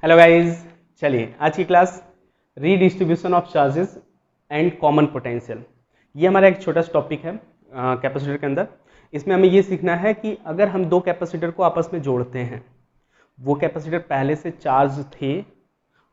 Hello guys, चलिए आज की class redistribution of charges and common potential, ये हमारा एक छोटा सा टॉपिक है कैपेसिटर के अंदर। इसमें हमें ये सीखना है कि अगर हम दो कैपेसिटर को आपस में जोड़ते हैं, वो कैपेसिटर पहले से चार्ज थे,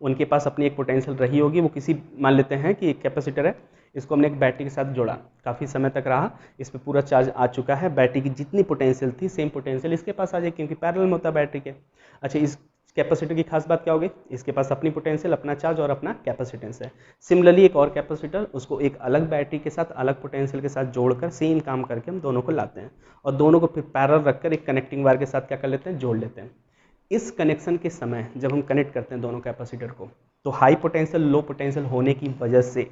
उनके पास अपनी एक पोटेंशियल रही होगी। वो किसी, मान लेते हैं कि एक कैपेसिटर है, इसको हमने एक बैटरी के साथ जोड़ा, काफ़ी समय तक रहा, इस पर पूरा चार्ज आ चुका है। बैटरी की जितनी पोटेंशियल थी सेम पोटेंशियल इसके पास आ जाए, क्योंकि पैरेलल में होता है बैटरी के। अच्छा, इस कैपेसिटर की खास बात क्या होगी, इसके पास अपनी पोटेंशियल, अपना चार्ज और अपना कैपेसिटेंस है। सिमिलरली एक और कैपेसिटर, उसको एक अलग बैटरी के साथ अलग पोटेंशियल के साथ जोड़कर सेम काम करके हम दोनों को लाते हैं और दोनों को फिर पैरेलल रखकर एक कनेक्टिंग वायर के साथ क्या कर लेते हैं, जोड़ लेते हैं। इस कनेक्शन के समय जब हम कनेक्ट करते हैं दोनों कैपेसिटर को, तो हाई पोटेंशियल लो पोटेंशियल होने की वजह से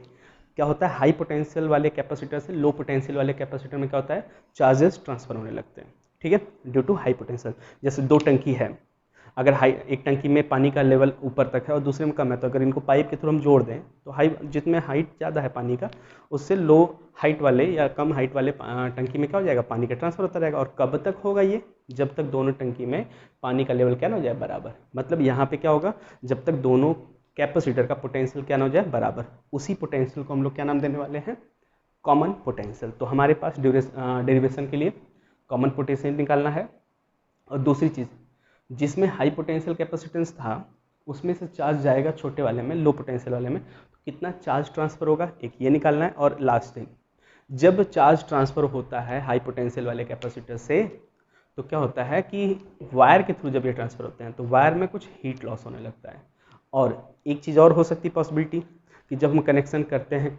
क्या होता है, हाई पोटेंशियल वाले कैपेसिटर से लो पोटेंशियल वाले कैपेसिटर में क्या होता है, चार्जेस ट्रांसफर होने लगते हैं। ठीक है, ड्यू टू हाई पोटेंशियल। जैसे दो टंकी है, अगर हाई, एक टंकी में पानी का लेवल ऊपर तक है और दूसरे में कम है, तो अगर इनको पाइप के थ्रू हम जोड़ दें तो हाई, जितने हाइट ज़्यादा है पानी का, उससे लो हाइट वाले या कम हाइट वाले टंकी में क्या हो जाएगा, पानी का ट्रांसफर होता रहेगा। और कब तक होगा ये, जब तक दोनों टंकी में पानी का लेवल क्या ना हो जाए, बराबर। मतलब यहाँ पे क्या होगा, जब तक दोनों कैपेसिटर का पोटेंशियल क्या ना हो जाए, बराबर। उसी पोटेंशियल को हम लोग क्या नाम देने वाले हैं, कॉमन पोटेंशियल। तो हमारे पास डेरिवेशन के लिए कॉमन पोटेंशियल निकालना है। और दूसरी चीज़, जिसमें हाई पोटेंशियल कैपेसिटेंस था उसमें से चार्ज जाएगा छोटे वाले में, लो पोटेंशियल वाले में, तो कितना चार्ज ट्रांसफर होगा, एक ये निकालना है। और लास्ट थिंग, जब चार्ज ट्रांसफर होता है हाई पोटेंशियल वाले कैपेसिटर से, तो क्या होता है कि वायर के थ्रू जब ये ट्रांसफर होते हैं तो वायर में कुछ हीट लॉस होने लगता है। और एक चीज़ और हो सकती है पॉसिबिलिटी, कि जब हम कनेक्शन करते हैं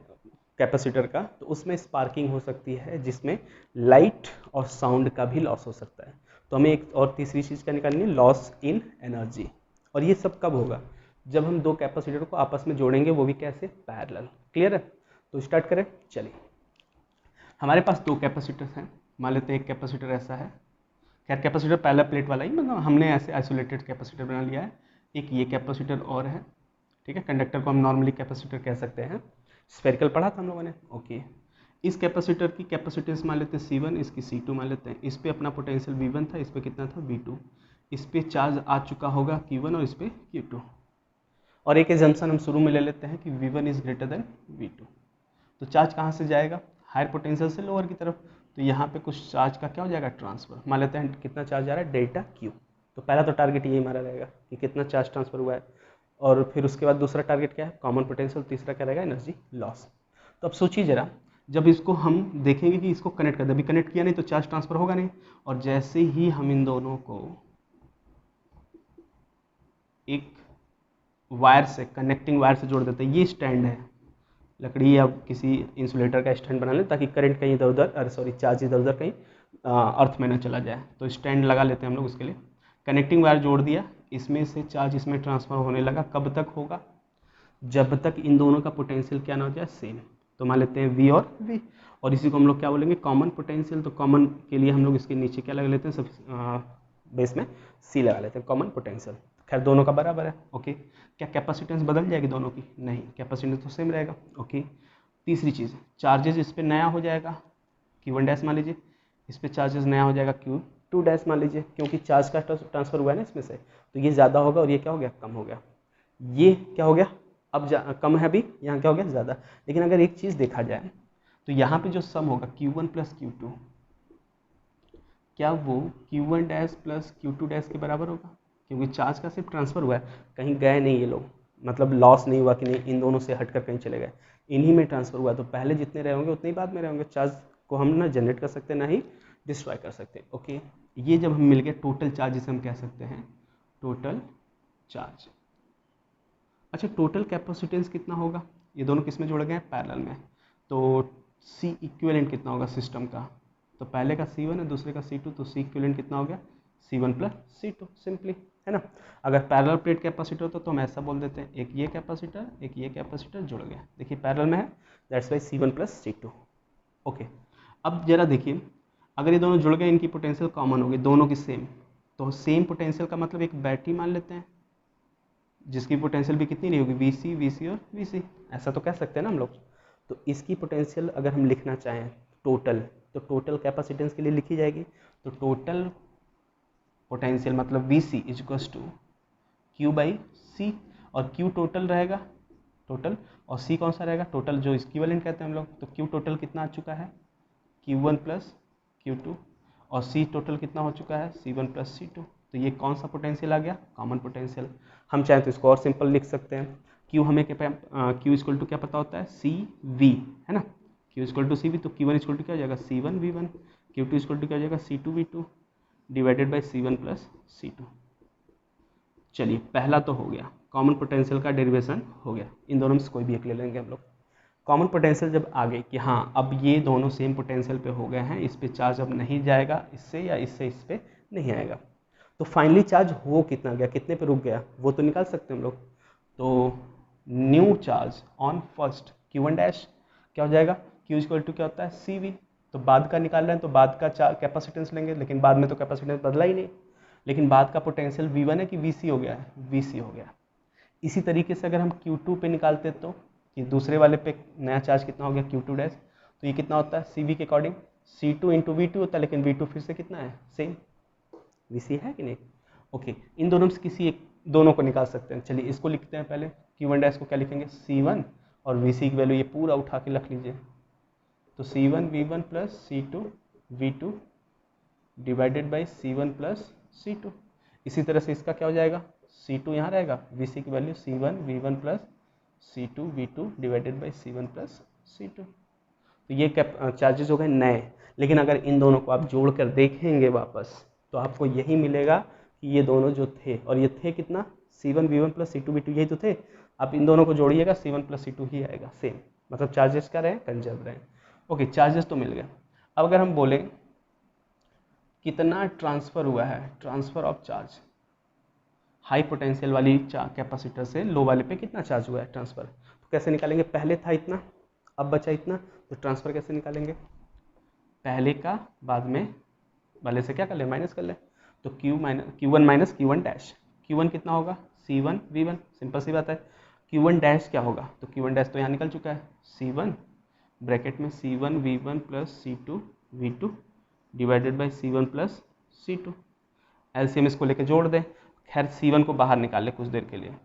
कैपेसिटर का, तो उसमें स्पार्किंग हो सकती है, जिसमें लाइट और साउंड का भी लॉस हो सकता है। तो हमें एक और तीसरी चीज़ क्या निकालनी है, लॉस इन एनर्जी। और ये सब कब होगा, जब हम दो कैपेसिटर को आपस में जोड़ेंगे, वो भी कैसे, पैरेलल। क्लियर है, तो स्टार्ट करें। चलिए, हमारे पास दो कैपेसिटर्स हैं, मान लेते हैं एक कैपेसिटर ऐसा है। खैर कैपेसिटर पहला प्लेट वाला ही, मतलब हमने ऐसे आइसोलेटेड कैपेसिटर बना लिया है। एक ये कैपेसिटर और है, ठीक है। कंडक्टर को हम नॉर्मली कैपेसिटर कह सकते हैं, स्फेरिकल पढ़ा था हम लोगों ने, ओके। इस कैपेसिटर की कैपेसिटेंस मान लेते हैं C1, इसकी C2 मान लेते हैं। इस पे अपना पोटेंशियल V1 था, इस पे कितना था, V2। इस पे चार्ज आ चुका होगा Q1 और इस पे Q2। और एक एजम्पशन हम शुरू में ले लेते हैं कि V1 is greater than V2। तो चार्ज कहाँ से जाएगा, हायर पोटेंशियल से लोअर की तरफ। तो यहाँ पे कुछ चार्ज का क्या हो जाएगा, ट्रांसफर। मान लेते हैं कितना चार्ज आ रहा है, डेल्टा Q। तो पहला तो टारगेट यही हमारा रहेगा कि कितना चार्ज ट्रांसफर हुआ है। और फिर उसके बाद दूसरा टारगेट क्या है, कॉमन पोटेंशियल। तीसरा क्या रहेगा, एनर्जी लॉस। तो अब सोचिए जरा, जब इसको हम देखेंगे कि इसको कनेक्ट कर दे, अभी कनेक्ट किया नहीं तो चार्ज ट्रांसफर होगा नहीं। और जैसे ही हम इन दोनों को एक वायर से, कनेक्टिंग वायर से जोड़ देते हैं, ये स्टैंड है, लकड़ी या किसी इंसुलेटर का स्टैंड बना लें, ताकि करंट कहीं इधर उधर, अरे सॉरी, चार्ज इधर उधर कहीं अर्थ में ना चला जाए। तो स्टैंड लगा लेते हैं हम लोग उसके लिए। कनेक्टिंग वायर जोड़ दिया, इसमें से चार्ज इसमें ट्रांसफर होने लगा। कब तक होगा, जब तक इन दोनों का पोटेंशियल क्या ना हो जाए, सेम। तो मान लेते हैं V और V, और इसी को हम लोग क्या बोलेंगे, कॉमन पोटेंशियल। तो कॉमन के लिए हम लोग इसके नीचे क्या लगा लेते हैं, सब बेस में C लगा लेते हैं, कॉमन पोटेंशियल। खैर दोनों का बराबर है, ओके। क्या कैपेसिटेंस बदल जाएगी दोनों की, नहीं, कैपेसिटेंस तो सेम रहेगा, ओके। तीसरी चीज़, चार्जेस इस पर नया हो जाएगा, Q1 डैश मान लीजिए, इस पर चार्जेस नया हो जाएगा Q2 डैश मान लीजिए, क्योंकि चार्ज का ट्रांसफर हुआ है ना इसमें से, तो ये ज़्यादा होगा और ये क्या हो गया, कम हो गया। ये क्या हो गया, अब कम है, अभी यहाँ क्या हो गया, ज़्यादा। लेकिन अगर एक चीज़ देखा जाए, तो यहाँ पे जो सम होगा Q1 प्लस Q2, क्या वो Q1 dash plus Q2 dash के बराबर होगा, क्योंकि चार्ज का सिर्फ ट्रांसफर हुआ है, कहीं गए नहीं ये लोग, मतलब लॉस नहीं हुआ कि नहीं इन दोनों से हटकर कहीं चले गए, इन्हीं में ट्रांसफर हुआ। तो पहले जितने रहे होंगे उतने ही बाद में रहेंगे। चार्ज को हम ना जनरेट कर सकते, ना ही डिस्ट्रॉय कर सकते, ओके। ये जब हम मिल गए टोटल चार्ज, जिसे हम कह सकते हैं टोटल चार्ज। अच्छा, टोटल कैपेसिटेंस कितना होगा, ये दोनों किस में जुड़ गए हैं, पैरेलल में। तो C इक्विवेलेंट कितना होगा सिस्टम का, तो पहले का C1 है, दूसरे का C2, तो C इक्विवेलेंट कितना हो गया, C1 प्लस C2, सिंपली, है ना। अगर पैरेलल प्लेट कैपेसिटर होता तो हम ऐसा बोल देते हैं, एक ये कैपेसिटर एक ये कैपेसिटर जुड़ गया, देखिए पैरेलल में है, that's why C1 plus C2, okay. अब जरा देखिए, अगर ये दोनों जुड़ गए, इनकी पोटेंशियल कॉमन होगी, दोनों की सेम, तो सेम पोटेंशियल का मतलब एक बैटरी मान लेते हैं, जिसकी पोटेंशियल भी कितनी नहीं होगी, VC और VC, ऐसा तो कह सकते हैं ना हम लोग। तो इसकी पोटेंशियल अगर हम लिखना चाहें टोटल, तो टोटल कैपेसिटेंस के लिए लिखी जाएगी। तो टोटल पोटेंशियल मतलब VC is equals to Q by C, और Q टोटल रहेगा टोटल, और C कौन सा रहेगा टोटल, जो इक्विवेलेंट कहते हैं हम लोग। तो Q टोटल कितना आ चुका है Q1 प्लस Q2, और C टोटल कितना हो चुका है C1 प्लस C2। तो ये कौन सा पोटेंशियल आ गया, कॉमन पोटेंशियल। हम चाहें तो इसको और सिंपल लिख सकते हैं, Q हमें Q इक्वल टू क्या पता होता है CV, है ना, Q इक्वल टू CV। तो Q1 इक्वल टू क्या हो जाएगा C1V1, Q2 इक्वल टू क्या हो जाएगा C2V2 divided by C1 plus C2। चलिए पहला तो हो गया, कॉमन पोटेंशियल का डेरिवेशन हो गया। इन दोनों में से कोई भी एक ले लेंगे हम लोग। कॉमन पोटेंशियल जब आ गई कि हाँ अब ये दोनों सेम पोटेंशियल पे हो गए हैं, इस पे चार्ज अब नहीं जाएगा इससे, या इससे इस पे नहीं आएगा, तो फाइनली चार्ज हो कितना गया, कितने पे रुक गया, वो तो निकाल सकते हैं हम लोग। तो new charge on first Q1 dash क्या हो जाएगा, Q इक्वल टू क्या होता है CV। तो बाद का निकाल रहे हैं तो बाद का कैपेसिटेंस लेंगे, लेकिन बाद में तो कैपेसिटेंस बदला ही नहीं, लेकिन बाद का पोटेंशियल V1 है कि VC हो गया है, VC हो गया। इसी तरीके से अगर हम Q2 पे निकालते तो कि दूसरे वाले पे नया चार्ज कितना हो गया Q2 डैश, तो ये कितना होता है CV के अकॉर्डिंग C2 इंटू V2 होता है, लेकिन V2 फिर से कितना है सेम VC है कि नहीं। ओके, इन दोनों में से किसी एक दोनों को निकाल सकते हैं। चलिए इसको लिखते हैं पहले, Q1 डैश को क्या लिखेंगे C1, और VC की वैल्यू ये पूरा उठा के रख लीजिए। तो C1 V1 plus C2 V2 divided by C1 plus C2। इसी तरह से इसका क्या हो जाएगा, C2 यहाँ रहेगा, VC की value C1 V1 plus C2 V2 divided by C1 plus C2। तो ये चार्जेस हो गए नए, लेकिन अगर इन दोनों को आप जोड़ कर देखेंगे वापस तो आपको यही मिलेगा कि ये दोनों जो थे, और ये थे कितना C1 V1 plus C2 V2 यही तो थे। आप इन दोनों को जोड़िएगा C1 प्लस C2 ही आएगा सेम, मतलब चार्जेस क्या रहे कंजर्व रहे। ओके, चार्जेस तो मिल गए। अब अगर हम बोलें कितना ट्रांसफ़र हुआ है, transfer of charge high potential वाली कैपेसिटर से लो वाले पे कितना चार्ज हुआ है ट्रांसफ़र, तो कैसे निकालेंगे, पहले था इतना अब बचा इतना, तो ट्रांसफ़र कैसे निकालेंगे, पहले का बाद में वाले से क्या कर ले माइनस कर ले। तो Q1 minus Q1 dash, Q1 कितना होगा C1 V1, सिंपल सी बात है। Q1 डैश क्या होगा, तो Q1 डैश तो यहाँ निकल चुका है C1 ब्रैकेट में C1 V1 plus C2 V2 divided by C1 plus C2। LCM इसको लेके जोड़ दें, खैर C1 को बाहर निकाल ले कुछ देर के लिए।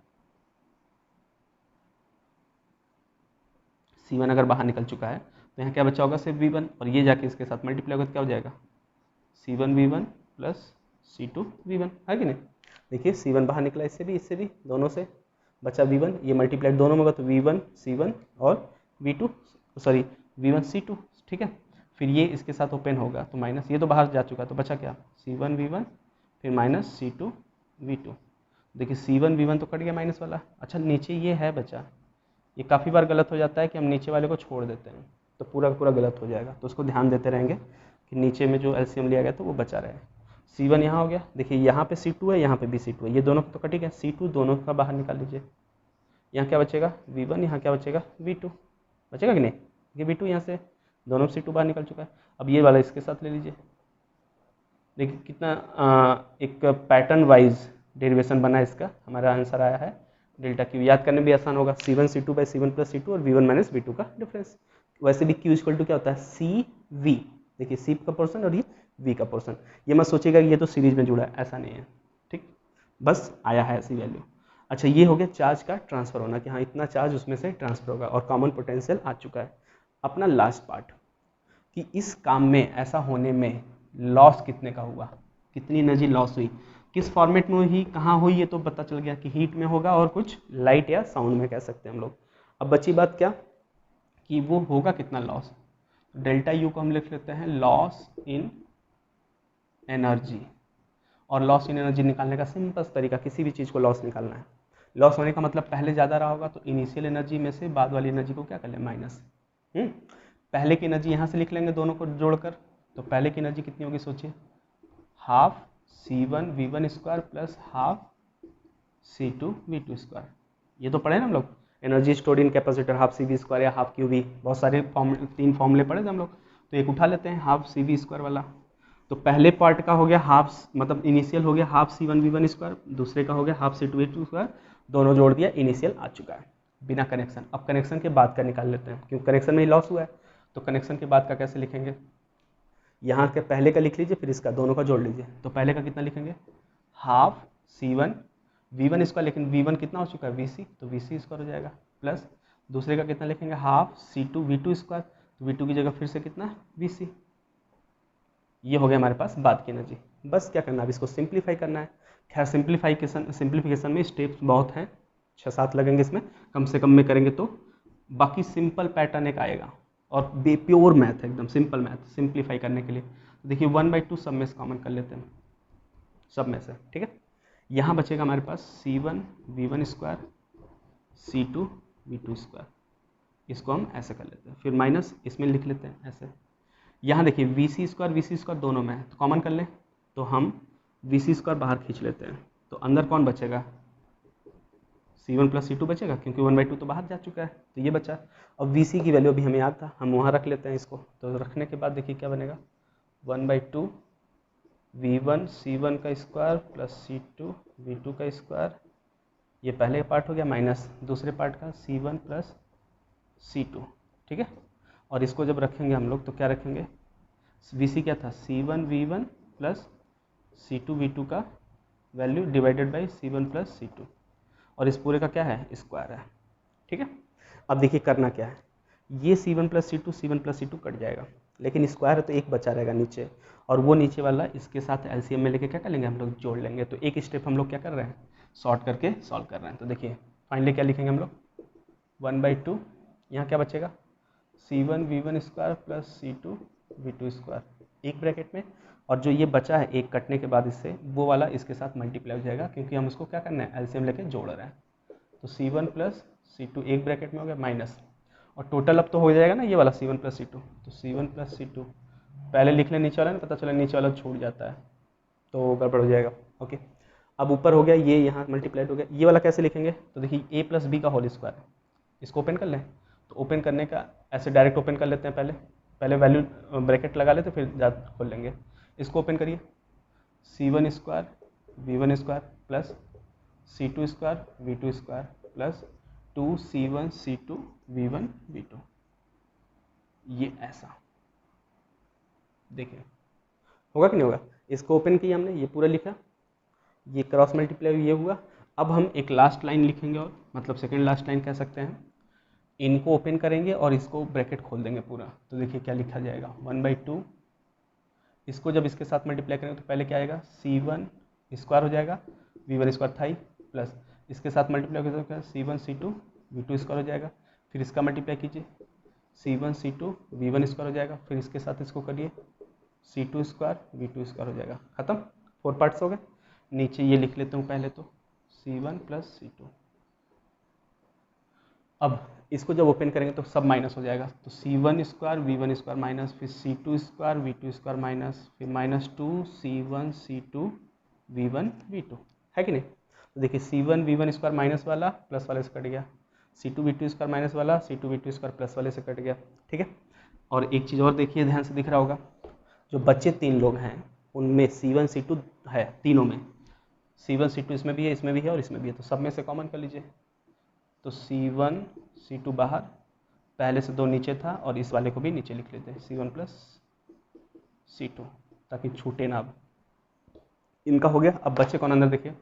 C1 अगर बाहर निकल चुका है तो यहाँ क्या बचा होगा सिर्फ V1, और ये जाके इसके साथ मल्टीप्लाई होगा तो क्या हो जाएगा C1 V1 plus C2 V1, है कि नहीं। देखिए C1 बाहर निकला इससे भी दोनों से, बचा V1, ये मल्टीप्लाई दोनों में होगा तो V1 C1 और V2 सॉरी V1 C2, ठीक है। फिर ये इसके साथ ओपन होगा तो माइनस, ये तो बाहर जा चुका तो बचा क्या C1 V1 फिर माइनस C2 V2। देखिए C1 V1 तो कट गया माइनस वाला। अच्छा नीचे ये है बचा, ये काफ़ी बार गलत हो जाता है कि हम नीचे वाले को छोड़ देते हैं तो पूरा का पूरा गलत हो जाएगा, तो उसको ध्यान देते रहेंगे कि नीचे में जो एलसीएम लिया गया तो वो बचा रहे। C1 यहाँ हो गया, देखिए यहाँ पे C2 है यहाँ पे भी C2 है, ये दोनों तो कट गया, C2 दोनों का बाहर निकाल लीजिए। यहाँ क्या बचेगा V1, यहाँ क्या बचेगा V2, बचेगा कि नहीं, ये V2 यहाँ से दोनों C2 बाहर निकल चुका है। अब ये वाला इसके साथ ले लीजिए, देखिए कितना एक पैटर्न वाइज डेरिवेशन बना इसका, हमारा आंसर आया है डेल्टा Q। याद करने भी आसान होगा, C1 C2 by C1 plus C2 और V1 माइनस V2 का डिफरेंस। वैसे भी Q इक्वल टू क्या होता है CV, देखिए C का पोर्शन और ये V का पोर्शन। ये मत सोचिएगा कि ये तो सीरीज में जुड़ा है, ऐसा नहीं है, ठीक, बस आया है ऐसी वैल्यू। अच्छा ये हो गया चार्ज का ट्रांसफर होना कि हाँ इतना चार्ज उसमें से ट्रांसफर होगा, और कॉमन पोटेंशियल आ चुका है। अपना लास्ट पार्ट कि इस काम में ऐसा होने में लॉस कितने का हुआ, कितनी एनर्जी लॉस हुई, किस फॉर्मेट में हुई, कहाँ हुई, ये तो पता चल गया कि हीट में होगा और कुछ लाइट या साउंड में कह सकते हैं हम लोग। अब बची बात क्या कि वो होगा कितना लॉस, डेल्टा यू को हम लिख लेते हैं लॉस इन एनर्जी। और लॉस इन एनर्जी निकालने का सिंपल तरीका, किसी भी चीज़ को लॉस निकालना है, लॉस होने का मतलब पहले ज़्यादा रहा होगा तो इनिशियल एनर्जी में से बाद वाली एनर्जी को क्या कर लें माइनस। पहले की एनर्जी यहाँ से लिख लेंगे दोनों को जोड़कर, तो पहले की एनर्जी कितनी होगी सोचिए, half C1 V1 square plus half C2 V2 square. ये तो पढ़े ना हम लोग, energy stored in capacitor half CV square या हाफ QV, बहुत सारे तीन फॉर्मूले पढ़े थे हम लोग, तो एक उठा लेते हैं हाफ CV स्क्वायर वाला। तो पहले पार्ट का हो गया हाफ, मतलब इनिशियल हो गया हाफ C1 V1 स्क्वायर, दूसरे का हो गया हाफ C2 V2 स्क्वायर, दोनों जोड़ दिया, इनिशियल आ चुका है बिना कनेक्शन। अब कनेक्शन के बाद का निकाल लेते हैं, क्योंकि कनेक्शन में ही लॉस हुआ है, तो कनेक्शन के बाद का कैसे लिखेंगे, यहाँ के पहले का लिख लीजिए फिर इसका दोनों का जोड़ लीजिए। तो पहले का कितना लिखेंगे हाफ C1 V1 स्क्वायर, लेकिन V1 कितना हो चुका है VC, तो VC स्क्वायर हो जाएगा, प्लस दूसरे का कितना लिखेंगे हाफ C2 V2 स्क्वायर, तो V2 की जगह फिर से कितना VC। ये हो गया हमारे पास बात की एनर्जी। बस क्या करना है, अब इसको सिंप्लीफाई करना है। खैर सिंप्लीफिकेशन में स्टेप्स बहुत हैं, 6-7 लगेंगे इसमें, कम से कम में करेंगे तो बाकी सिंपल पैटर्न एक आएगा और प्योर मैथ है, एकदम सिंपल मैथ सिंप्लीफाई करने के लिए। तो देखिए 1/2 सब में से कॉमन कर लेते हैं, सब में से, ठीक है। यहाँ बचेगा हमारे पास C1 V1 square C2 V2 square, इसको हम ऐसे कर लेते हैं, फिर माइनस इसमें लिख लेते हैं ऐसे। यहाँ देखिए VC स्क्वायर दोनों में है, तो कॉमन कर लें, तो हम VC स्क्वायर बाहर खींच लेते हैं, तो अंदर कौन बचेगा C1 + C2 बचेगा, क्योंकि 1/2 तो बाहर जा चुका है, तो ये बचा। और VC की वैल्यू अभी हमें याद था, हम वहाँ रख लेते हैं इसको, तो रखने के बाद देखिए क्या बनेगा 1/2 V1 C1 का स्क्वायर प्लस C2 V2 का स्क्वायर, ये पहले पार्ट हो गया, माइनस दूसरे पार्ट का C1 + C2, ठीक है। और इसको जब रखेंगे हम लोग तो क्या रखेंगे, VC क्या था C1 V1 plus C2 V2 का value divided by C1 + C2, और इस पूरे का क्या है स्क्वायर है, ठीक है। अब देखिए करना क्या है, ये C1 + C2 कट जाएगा, लेकिन स्क्वायर है तो एक बचा रहेगा नीचे, और वो नीचे वाला इसके साथ एलसीएम में लेके क्या कर लेंगे हम लोग जोड़ लेंगे। तो एक स्टेप हम लोग क्या कर रहे हैं, शॉर्ट करके सॉल्व कर रहे हैं। तो देखिए फाइनली क्या लिखेंगे हम लोग 1/2, यहाँ क्या बचेगा C1 V1 square plus C2 V2 square एक ब्रैकेट में, और जो ये बचा है एक कटने के बाद इससे, वो वाला इसके साथ मल्टीप्लाई हो जाएगा, क्योंकि हम उसको क्या करना है एलसीएम लेके जोड़ रहे हैं। तो C1 + C2 एक ब्रैकेट में हो गया माइनस, और टोटल अब तो हो जाएगा ना ये वाला C1 + C2, तो C1 + C2 पहले लिख लें नीचे वाला ना, पता चला नीचे वाला छूट जाता है तो गड़बड़ हो जाएगा। ओके, अब ऊपर हो गया, ये यहाँ मल्टीप्लाइड हो गया, ये वाला कैसे लिखेंगे, तो देखिए A + B का होल स्क्वायर, इसको ओपन कर लें। तो ओपन करने का ऐसे डायरेक्ट ओपन कर लेते हैं, पहले वैल्यू ब्रैकेट लगा लेते फिर ज़्यादा खोल लेंगे। इसको ओपन करिए, C1 square V1 square plus C2 square V2 square plus 2C1 C2 V1 V2, ये ऐसा देखिए होगा कि नहीं होगा। इसको ओपन किया हमने, ये पूरा लिखा, ये क्रॉस मल्टीप्लाई ये हुआ। अब हम एक लास्ट लाइन लिखेंगे, और मतलब सेकंड लास्ट लाइन कह सकते हैं, इनको ओपन करेंगे और इसको ब्रैकेट खोल देंगे पूरा। तो देखिए क्या लिखा जाएगा 1/2, इसको जब इसके साथ मल्टीप्लाई करेंगे तो पहले क्या आएगा C1 स्क्वायर हो जाएगा, V1 स्क्वायर था ही, प्लस इसके साथ मल्टीप्लाई करेंगे C1 C2 V2 स्क्वायर हो जाएगा, फिर इसका मल्टीप्लाई कीजिए C1 C2 V1 स्क्वायर हो जाएगा, फिर इसके साथ इसको करिए C2 स्क्वायर V2 स्क्वायर हो जाएगा, खत्म। 4 पार्ट्स हो गए। नीचे ये लिख लेता हूँ पहले तो C1 + C2। अब इसको जब ओपन करेंगे तो सब माइनस हो जाएगा, तो C1 square V1 square minus, फिर C2 square V2 square minus, फिर -2 C1 C2 V1 V2, है कि नहीं। तो देखिए C1 V1 स्क्वायर माइनस वाला प्लस वाले से कट गया, C2 V2 स्क्वायर माइनस वाला C2 V2 स्क्वायर प्लस वाले से कट गया, ठीक है। और एक चीज़ और देखिए, ध्यान से दिख रहा होगा, जो बच्चे 3 लोग हैं उनमें C1 C2 है, तीनों में C1 C2 इसमें भी है, इसमें भी है और इसमें भी है, तो सब में से कॉमन कर लीजिए। तो C1 C2 बाहर, पहले से 2 नीचे था, और इस वाले को भी नीचे लिख लेते हैं C1 + C2, ताकि छूटे ना। अब इनका हो गया। अब बच्चे कौन अंदर देखिए,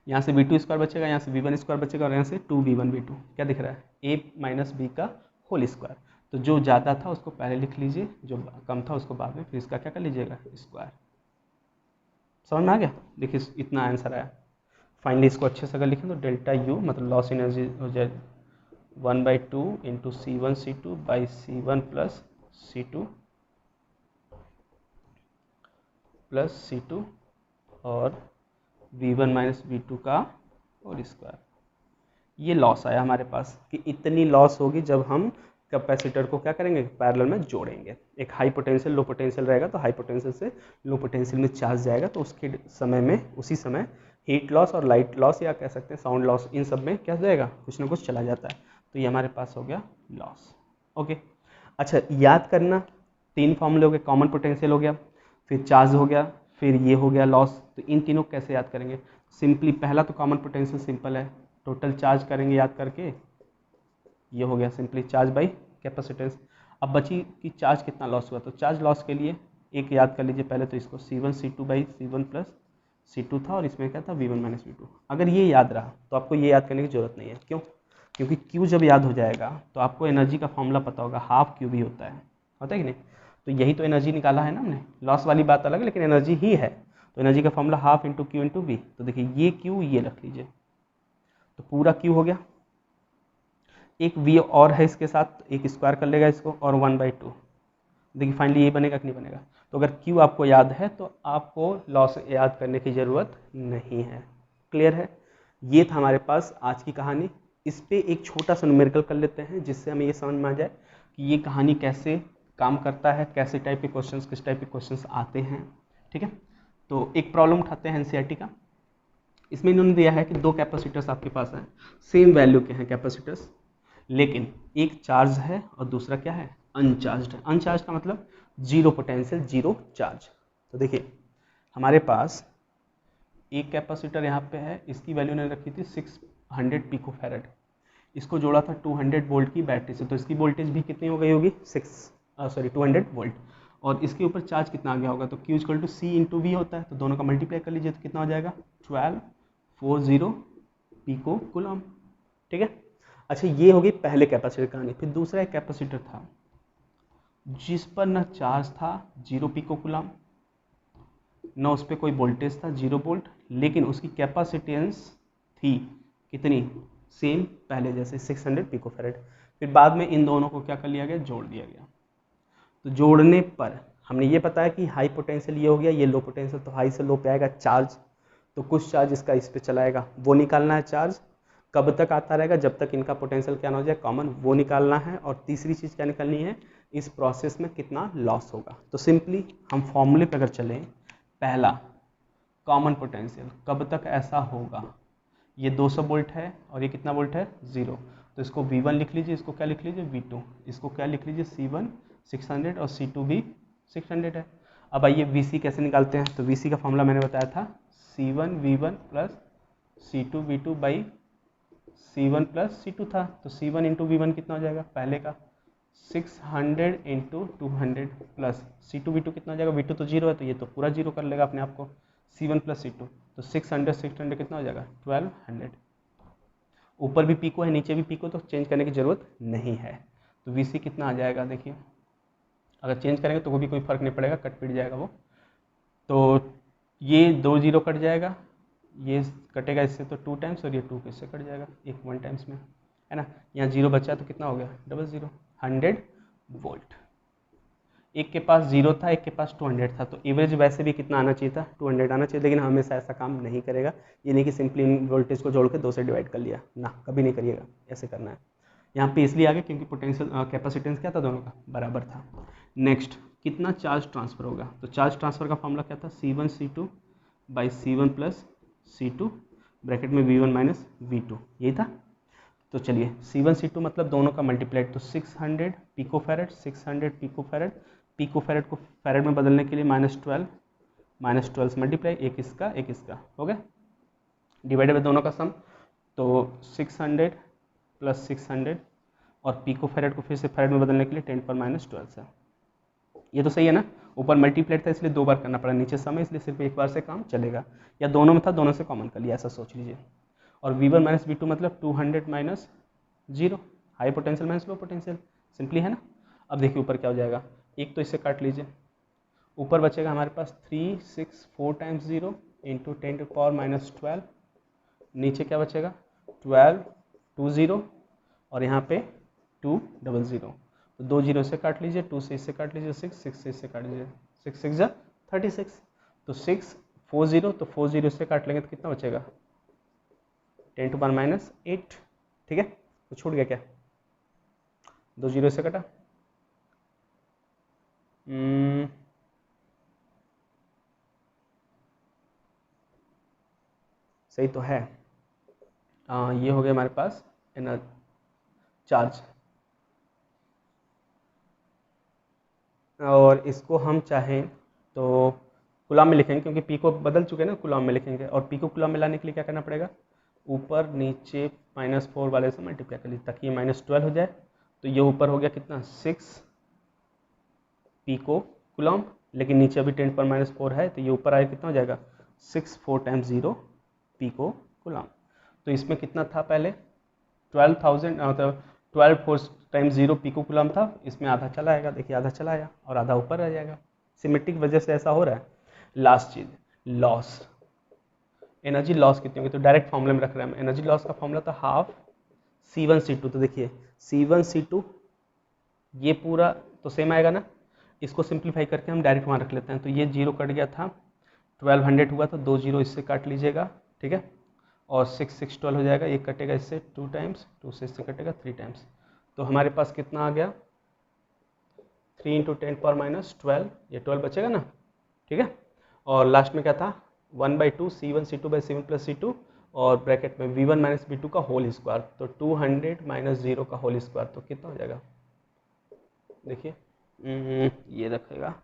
यहाँ से V2 स्क्वायर बचेगा, यहाँ से V1 स्क्वायर बचेगा, और यहाँ से 2V1 V2 क्या दिख रहा है A - B का होल स्क्वायर। तो जो ज़्यादा था उसको पहले लिख लीजिए, जो कम था उसको बाद में, फिर इसका क्या कर लीजिएगा स्क्वायर। समझ में आ गया। देखिए इतना आंसर आया। फाइनली इसको अच्छे से अगर लिखें तो डेल्टा U मतलब लॉस एनर्जी हो जाए 1/2 × C1 C2 by C1 + C2 plus C2 और V1 - V2 का और स्क्वायर। ये लॉस आया हमारे पास कि इतनी लॉस होगी जब हम कैपेसिटर को क्या करेंगे पैरेलल में जोड़ेंगे। एक हाई पोटेंशियल लो पोटेंशियल रहेगा, तो हाई पोटेंशियल से लो पोटेंशियल में चार्ज जाएगा, तो उसके समय में उसी समय हीट लॉस और लाइट लॉस या कह सकते हैं साउंड लॉस, इन सब में क्या जाएगा कुछ ना कुछ चला जाता है। तो ये हमारे पास हो गया लॉस। ओके, अच्छा याद करना 3 फॉर्मूले हो गए, कॉमन पोटेंशियल हो गया, फिर चार्ज हो गया, फिर ये हो गया लॉस। तो इन तीनों को कैसे याद करेंगे, सिंपली पहला तो कॉमन पोटेंशियल सिंपल है, टोटल चार्ज करेंगे याद करके, ये हो गया सिंपली चार्ज बाई कैपेसिटेंस। अब बची कि चार्ज कितना लॉस हुआ, तो चार्ज लॉस के लिए एक याद कर लीजिए पहले तो इसको C1 C2 by C1 + C2 था और इसमें क्या था V1 माइनस V2। अगर ये याद रहा तो आपको ये याद करने की ज़रूरत नहीं है। क्यों? क्योंकि Q जब याद हो जाएगा तो आपको एनर्जी का फॉर्मूला पता होगा, हाफ Q भी होता है कि नहीं? तो यही तो एनर्जी निकाला है ना हमने। लॉस वाली बात अलग है लेकिन एनर्जी ही है। तो एनर्जी का formula half into Q into V। तो देखिए ये Q ये रख लीजिए, तो पूरा Q हो गया। एक V और है इसके साथ, एक स्क्वायर कर लेगा इसको और 1/2। देखिए फाइनली ये बनेगा कि नहीं बनेगा। तो अगर Q आपको याद है तो आपको लॉस याद करने की ज़रूरत नहीं है। क्लियर है? ये था हमारे पास आज की कहानी। इस पे एक छोटा सा न्यूमेरिकल कर लेते हैं जिससे हमें ये समझ में आ जाए कि ये कहानी कैसे काम करता है, कैसे टाइप के क्वेश्चंस, किस टाइप के क्वेश्चंस आते हैं। ठीक है, तो एक प्रॉब्लम उठाते हैं एनसीईआरटी का। इसमें इन्होंने दिया है कि दो कैपेसिटर्स आपके पास हैं, सेम वैल्यू के हैं कैपेसिटर्स, लेकिन एक चार्ज है और दूसरा क्या है, अनचार्ज है। अनचार्ज का मतलब जीरो पोटेंशियल, जीरो चार्ज। तो देखिए हमारे पास एक कैपेसिटर यहाँ पे है, इसकी वैल्यू ने रखी थी 600 पिको फैरेड। इसको जोड़ा था 200 वोल्ट की बैटरी से, तो इसकी वोल्टेज भी कितनी हो गई होगी 200 वोल्ट। और इसके ऊपर चार्ज कितना आ गया होगा, तो Q equal to C into V होता है, तो दोनों का मल्टीप्लाई कर लीजिए तो कितना हो जाएगा 1240 पिको कूलम। ठीक है, अच्छा ये होगी पहले कैपेसिटर कहानी। फिर दूसरा एक कैपेसिटर था जिस पर न चार्ज था, 0 पिको कूलम, न उस पर कोई वोल्टेज था 0 वोल्ट, लेकिन उसकी कैपेसिटेंस थी कितनी, सेम पहले जैसे 600 पिको फैरेड। फिर बाद में इन दोनों को क्या कर लिया गया, जोड़ दिया गया। तो जोड़ने पर हमने ये बताया कि हाई पोटेंशियल ये हो गया, ये लो पोटेंशियल, तो हाई से लो पे आएगा चार्ज, तो कुछ चार्ज इसका इस पे चलाएगा, वो निकालना है चार्ज। कब तक आता रहेगा, जब तक इनका पोटेंशियल क्या ना हो जाए कॉमन, वो निकालना है। और तीसरी चीज़ क्या निकालनी है, इस प्रोसेस में कितना लॉस होगा। तो सिंपली हम फॉर्मूले पे अगर चलें, पहला कॉमन पोटेंशियल कब तक ऐसा होगा, ये 200 वोल्ट है और ये कितना वोल्ट है 0, तो इसको V1 लिख लीजिए, इसको क्या लिख लीजिए V2, इसको क्या लिख लीजिए C1 600 और C2 भी 600 है। अब आइए VC कैसे निकालते हैं, तो VC का फॉर्मूला मैंने बताया था C1 V1 plus C2 V2 by C1 plus C2 था। तो C1 इंटू V1 कितना हो जाएगा, पहले का 600 इंटू 200 प्लस C2 V2 कितना हो जाएगा, V2 तो 0 है तो ये तो पूरा 0 कर लेगा अपने आप को, C1 प्लस C2, तो 600 कितना हो जाएगा 1200। ऊपर भी पीको है नीचे भी पीको, तो चेंज करने की ज़रूरत नहीं है। तो VC कितना आ जाएगा, देखिए अगर चेंज करेंगे तो वो भी कोई फ़र्क नहीं पड़ेगा, कट पिट जाएगा वो। तो ये 2 0 कट जाएगा, ये कटेगा इससे तो 2 टाइम्स, और ये 2 किससे कट जाएगा, एक 1 टाइम्स में, है ना। यहाँ 0 बचा तो कितना हो गया 00, 100 वोल्ट। एक के पास 0 था, एक के पास 200 था, तो एवरेज वैसे भी कितना आना चाहिए था 200 आना चाहिए, लेकिन हमेशा ऐसा काम नहीं करेगा। ये नहीं कि सिंपली इन वोल्टेज को जोड़ के 2 से डिवाइड कर लिया ना, कभी नहीं करिएगा, ऐसे करना है। यहाँ पे इसलिए आगे क्योंकि पोटेंशियल कैपेसिटेंस क्या था, दोनों का बराबर था। नेक्स्ट कितना चार्ज ट्रांसफर होगा, तो चार्ज ट्रांसफर का फॉर्मूला क्या था, C1 C2 by C1 plus C2 bracket में V1 माइनस V2, यही था। तो चलिए C1 C2 मतलब दोनों का मल्टीप्लाइड, तो 600 picofarad, 600 picofarad, picofarad को फैरेड में बदलने के लिए -12 से मल्टीप्लाई, एक इसका हो गया, डिवाइडेड बाय दोनों का सम, तो 600 प्लस 600, और पिको फैरेड को फिर से फैरेड में बदलने के लिए 10⁻12 से। ये तो सही है ना, ऊपर मल्टीप्लाइड था इसलिए 2 बार करना पड़ा, नीचे सम है इसलिए सिर्फ एक बार से काम चलेगा, या दोनों में था दोनों से कॉमन कर लिया, ऐसा सोच लीजिए। और V1 माइनस V2 मतलब 200 minus 0, high potential minus low potential, simply है ना। अब देखिए ऊपर क्या हो जाएगा, एक तो इससे काट लीजिए, ऊपर बचेगा हमारे पास 364 टाइम्स 0 इंटू 10⁻12, नीचे क्या बचेगा 1220, और यहाँ पे 200, तो 2 0 से काट लीजिए, 2 से इससे काट लीजिए 6 से इससे काट लीजिए, 6 6 36, तो 640, तो 40 से काट लेंगे तो कितना बचेगा 10⁻8, ठीक है। तो छूट गया क्या, 2 0 से कटा, सही तो है। ये हो गया हमारे पास चार्ज, और इसको हम चाहें तो कूलम में लिखेंगे, क्योंकि पी को बदल चुके हैं ना, कूलम में लिखेंगे, और पी को कूलम में लाने के लिए क्या करना पड़ेगा, ऊपर नीचे -4 वाले से मल्टीप्लाई कर लीजिए ताकि ये -12 हो जाए। तो ये ऊपर हो गया कितना 6 पिको कूलम, लेकिन नीचे अभी 10⁻4 है, तो ये ऊपर आए कितना हो जाएगा 64 टाइम्स 0 पिको कूलम। तो इसमें कितना था पहले 12,000 मतलब 12 फोर्स टाइम्स 0 पिको कूलम था, इसमें आधा चला आएगा, देखिए आधा चला आया और आधा ऊपर रह जाएगा। सिमेट्रिक वजह से ऐसा हो रहा है। लास्ट चीज लॉस, एनर्जी लॉस कितनी होगी, तो डायरेक्ट फॉर्मूले में रख रहे हैं हम। एनर्जी लॉस का फॉर्मूला था हाफ C1C2, तो देखिए C1C2 ये पूरा तो सेम आएगा ना, इसको सिंप्लीफाई करके हम डायरेक्ट वहाँ रख लेते हैं। तो ये 0 कट गया था, 1200 हुआ तो 2 0 इससे काट लीजिएगा, ठीक है, और 6 6 12 हो जाएगा, ये कटेगा इससे 2 टाइम्स, 2 से इससे कटेगा 3 टाइम्स। तो हमारे पास कितना आ गया 3 × 10⁻12, ये 12 बचेगा ना, ठीक है। और लास्ट में क्या था 1/2 C1C2/C1 + C2 और ब्रैकेट में V1 - V2 का होल स्क्वायर, तो 200 - 0 का होल स्क्वायर, तो कितना हो जाएगा देखिए, ये रखेगा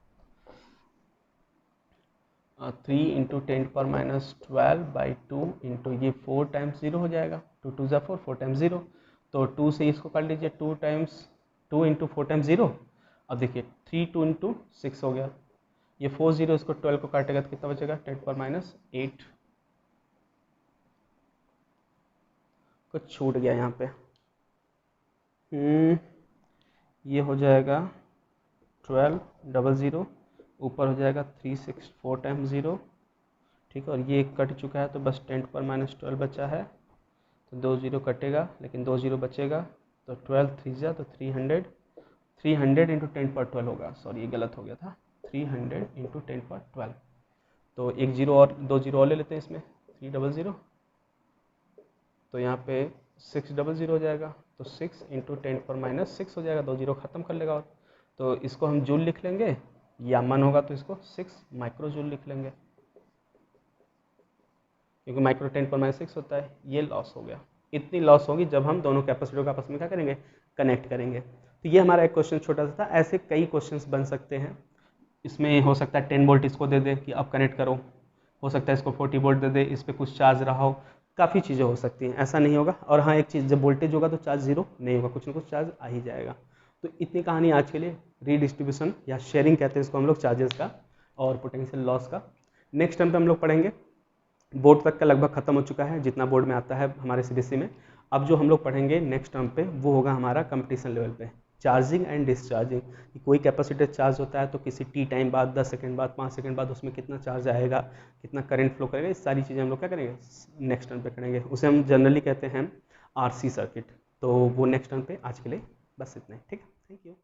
3 × 10⁻12/2 इंटू ये 4 टाइम्स 0 हो जाएगा, 2 2 ज़ा 4, 4 टाइम्स 0, तो 2 से इसको कर लीजिए 2 × 4 टाइम्स 0। अब देखिए 3 2 × 6 हो गया, ये 4 0 इसको 12 को काटेगा तो कितना बचेगा 10⁻8, कुछ छूट गया यहाँ पे, ये हो जाएगा 1200, ऊपर हो जाएगा 364 टाइम्स 0, ठीक है, और ये कट चुका है तो बस 10⁻12 बचा है, तो 2 0 कटेगा लेकिन 2 0 बचेगा, तो 12 3 जा तो 300 × 10⁻12 होगा, सॉरी ये गलत हो गया था, 300 × 10⁻12, तो एक 0 और 2 0 और ले लेते हैं इसमें 300, तो यहाँ पे 600 हो जाएगा, तो 6 × 10⁻6 हो जाएगा, 2 0 ख़त्म कर लेगा, और तो इसको हम जूल लिख लेंगे, या मन होगा तो इसको 6 माइक्रो जूल लिख लेंगे, क्योंकि माइक्रो 10⁻6 होता है। ये लॉस हो गया, इतनी लॉस होगी जब हम दोनों कैपेसिटर को आपस में क्या करेंगे कनेक्ट करेंगे। तो ये हमारा एक क्वेश्चन छोटा सा था, ऐसे कई क्वेश्चंस बन सकते हैं। इसमें हो सकता है 10 वोल्ट इसको दे दे कि अब कनेक्ट करो, हो सकता है इसको 40 वोल्ट दे दे, इस पर कुछ चार्ज रहा हो, काफ़ी चीज़ें हो सकती हैं, ऐसा नहीं होगा। और हाँ एक चीज़, जब वोल्टेज होगा तो चार्ज जीरो नहीं होगा, कुछ ना कुछ चार्ज आ ही जाएगा। तो इतनी कहानी आज के लिए, रीडिस्ट्रीब्यूशन या शेयरिंग कहते हैं इसको हम लोग, चार्जेस का और पोटेंशियल लॉस का। नेक्स्ट टाइम पे हम लोग पढ़ेंगे, बोर्ड तक का लगभग खत्म हो चुका है जितना बोर्ड में आता है हमारे CBSE में। अब जो हम लोग पढ़ेंगे नेक्स्ट टर्म पे वो होगा हमारा कंपटीशन लेवल पे, चार्जिंग एंड डिस्चार्जिंग। कोई कैपेसिटर चार्ज होता है तो किसी T टाइम बाद, 10 सेकंड बाद, 5 सेकंड बाद उसमें कितना चार्ज आएगा, कितना करंट फ्लो करेगा, इस सारी चीज़ें हम लोग क्या करेंगे नेक्स्ट टर्म पे करेंगे। उसे हम जनरली कहते हैं RC सर्किट। तो वो नेक्स्ट टर्म पे, आज के लिए बस इतना ही, ठीक है, थैंक यू।